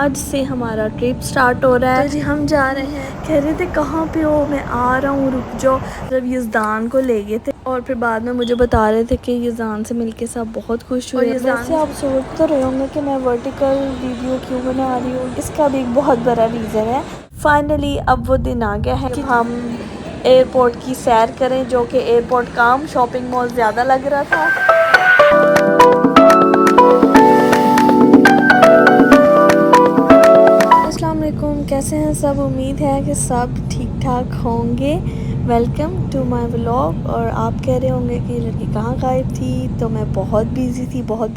आज से हमारा ट्रिप स्टार्ट हो रहा है। तो जी हम जा रहे हैं। कह रहे थे कहाँ पे हो, मैं आ रहा हूँ, रुक जाओ। जब यज़दान को ले गए थे और फिर बाद में मुझे बता रहे थे कि यज़दान से मिलके सब बहुत खुश हुए। और वैसे आप सोच तो रहे होंगे कि मैं वर्टिकल वीडियो क्यों बना रही हूँ, इसका भी एक बहुत बड़ा रीज़न है। फाइनली अब वो दिन आ गया है कि हम एयरपोर्ट की सैर करें, जो कि एयरपोर्ट काम शॉपिंग मॉल ज़्यादा लग रहा था। अस्सलाम वालेकुम, कैसे हैं सब। उम्मीद है कि सब ठीक ठाक होंगे। Welcome to my vlog. और आप कह रहे होंगे कि लड़की कहाँ गायब थी, तो मैं बहुत बिज़ी थी, बहुत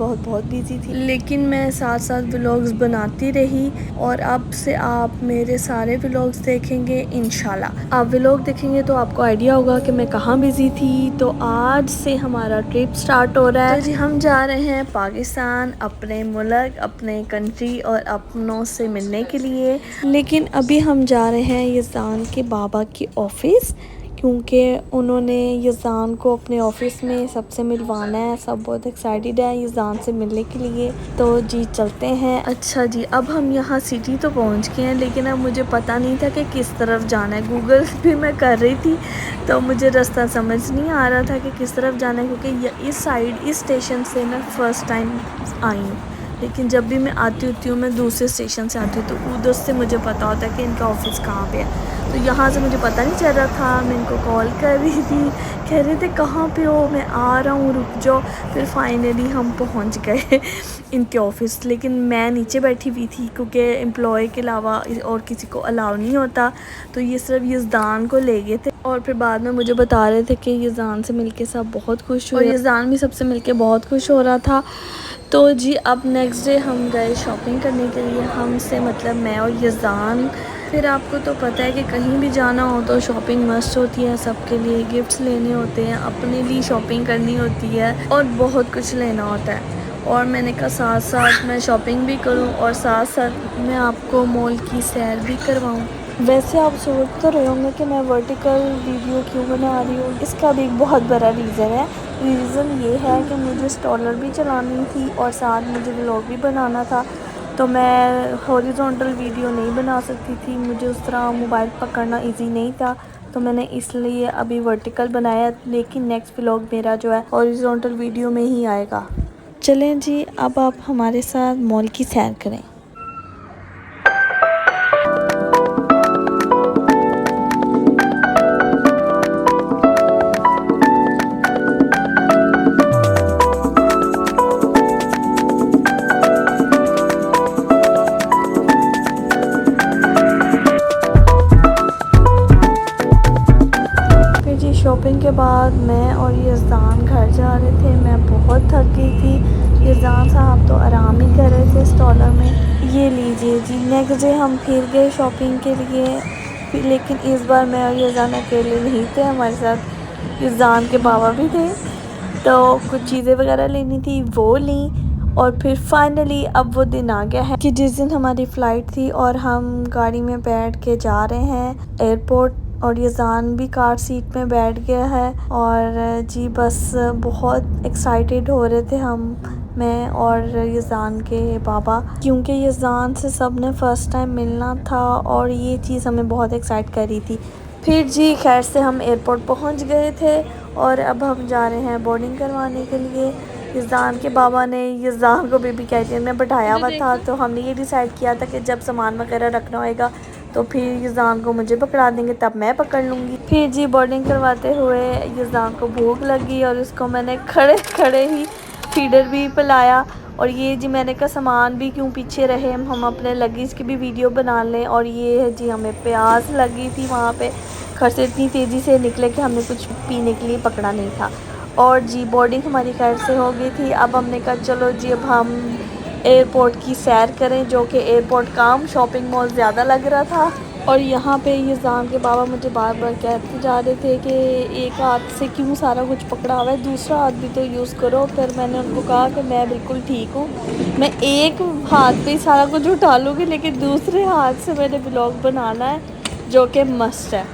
बिज़ी थी, लेकिन मैं साथ साथ व्लॉग्स बनाती रही। और अब से आप मेरे सारे व्लॉग्स देखेंगे इंशाल्लाह। आप व्लॉग देखेंगे तो आपको आइडिया होगा कि मैं कहाँ बिज़ी थी। तो आज से हमारा ट्रिप स्टार्ट हो रहा है। तो जी हम जा रहे हैं पाकिस्तान, अपने मुल्क, अपने कंट्री और अपनों से मिलने के लिए। लेकिन अभी हम जा रहे हैं यज़दान के बाबा की ऑफ़िस, क्योंकि उन्होंने यज़दान को अपने ऑफ़िस में सबसे मिलवाना है। सब बहुत एक्साइटेड है यज़दान से मिलने के लिए। तो जी चलते हैं। अच्छा जी, अब हम यहाँ सिटी तो पहुँच गए हैं, लेकिन अब मुझे पता नहीं था कि किस तरफ जाना है। गूगल भी मैं कर रही थी तो मुझे रास्ता समझ नहीं आ रहा था कि किस तरफ जाना है, क्योंकि इस साइड इस स्टेशन से मैं फ़र्स्ट टाइम आई हूँ। लेकिन जब भी मैं आती होती हूँ, मैं दूसरे स्टेशन से आती हूँ, तो उधर से मुझे पता होता है कि इनका ऑफ़िस कहाँ पे है। तो यहाँ से मुझे पता नहीं चल रहा था। मैं इनको कॉल कर रही थी, कह रहे थे कहाँ पे हो, मैं आ रहा हूँ, रुक जाओ। फिर फाइनली हम पहुँच गए इनके ऑफ़िस। लेकिन मैं नीचे बैठी हुई थी, क्योंकि एम्प्लॉय के अलावा और किसी को अलाउ नहीं होता। तो ये सिर्फ यज़दान को ले गए थे और फिर बाद में मुझे बता रहे थे कि यज़दान से मिलके सब बहुत खुश हुए। और यज़दान भी सबसे मिलके बहुत खुश हो रहा था। तो जी अब नेक्स्ट डे हम गए शॉपिंग करने के लिए, हमसे मतलब मैं और यज़दान। फिर आपको तो पता है कि कहीं भी जाना हो तो शॉपिंग मस्ट होती है। सबके लिए गिफ्ट्स लेने होते हैं, अपने लिए शॉपिंग करनी होती है और बहुत कुछ लेना होता है। और मैंने कहा साथ साथ मैं शॉपिंग भी करूं और साथ साथ मैं आपको मॉल की सैर भी करवाऊं। वैसे आप सोच तो रहे होंगे कि मैं वर्टिकल वीडियो क्यों बना रही हूँ, इसका भी एक बहुत बड़ा रीज़न है। रीज़न ये है कि मुझे स्टॉलर भी चलानी थी और साथ मुझे व्लॉग भी बनाना था। तो मैं हॉरिजॉन्टल वीडियो नहीं बना सकती थी, मुझे उस तरह मोबाइल पकड़ना इजी नहीं था। तो मैंने इसलिए अभी वर्टिकल बनाया, लेकिन नेक्स्ट व्लॉग मेरा जो है हॉरिजॉन्टल वीडियो में ही आएगा। चलें जी, अब आप हमारे साथ मॉल की सैर करें। शॉपिंग के बाद मैं और यज़दान घर जा रहे थे। मैं बहुत थक गई थी। यज़दान साहब तो आराम ही कर रहे थे स्टॉलर में। ये लीजिए जी, नेक्स्ट डे हम फिर गए शॉपिंग के लिए, लेकिन इस बार मैं और यज़दान अकेले नहीं थे, हमारे साथ यज़दान के बाबा भी थे। तो कुछ चीज़ें वगैरह लेनी थी, वो ली। और फिर फाइनली अब वो दिन आ गया है कि जिस दिन हमारी फ़्लाइट थी और हम गाड़ी में बैठ के जा रहे हैं एयरपोर्ट। और यज़दान भी कार सीट में बैठ गया है। और जी बस बहुत एक्साइटेड हो रहे थे हम, मैं और यज़दान के बाबा, क्योंकि यज़दान से सब ने फ़र्स्ट टाइम मिलना था और ये चीज़ हमें बहुत एक्साइट कर रही थी। फिर जी खैर से हम एयरपोर्ट पहुंच गए थे और अब हम जा रहे हैं बोर्डिंग करवाने के लिए। यज़दान के बाबा ने यज़दान को बेबी कैरियर में बैठाया हुआ था, तो हमने ये डिसाइड किया था कि जब सामान वगैरह रखना होएगा तो फिर यज़दान को मुझे पकड़ा देंगे, तब मैं पकड़ लूँगी। फिर जी बोर्डिंग करवाते हुए यज़दान को भूख लगी और उसको मैंने खड़े खड़े ही फीडर भी पिलाया। और ये जी मैंने कहा सामान भी क्यों पीछे रहे, हम अपने लगेज की भी वीडियो बना लें। और ये है जी हमें प्यास लगी थी वहाँ पे, घर से इतनी तेज़ी से निकले कि हमने कुछ पीने के लिए पकड़ा नहीं था। और जी बोर्डिंग हमारी खैर से हो गई थी। अब हमने कहा चलो जी अब हम एयरपोर्ट की सैर करें, जो कि एयरपोर्ट काम शॉपिंग मॉल ज़्यादा लग रहा था। और यहाँ पे यज़दान के बाबा मुझे बार बार कहते जा रहे थे कि एक हाथ से क्यों सारा कुछ पकड़ा हुआ है, दूसरा हाथ भी तो यूज़ करो। फिर मैंने उनको कहा कि मैं बिल्कुल ठीक हूँ, मैं एक हाथ पे ही सारा कुछ उठा लूँगी, लेकिन दूसरे हाथ से मैंने व्लॉग बनाना है, जो कि मस्ट है।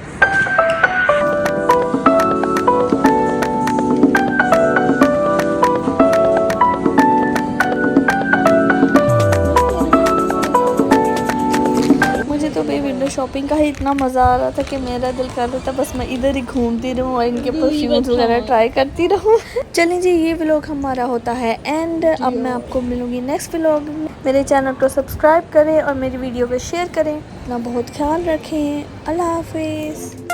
तो भाई विंडो शॉपिंग का ही इतना मज़ा आ रहा था कि मेरा दिल कर रहा था बस मैं इधर ही घूमती रहूँ और इनके परफ्यूम्स वगैरह ट्राई करती रहूँ। चलें जी, ये व्लॉग हमारा होता है एंड। अब मैं आपको मिलूँगी नेक्स्ट व्लॉग में। मेरे चैनल को सब्सक्राइब करें और मेरी वीडियो को शेयर करें। अपना बहुत ख्याल रखें। अल्लाह हाफिज़।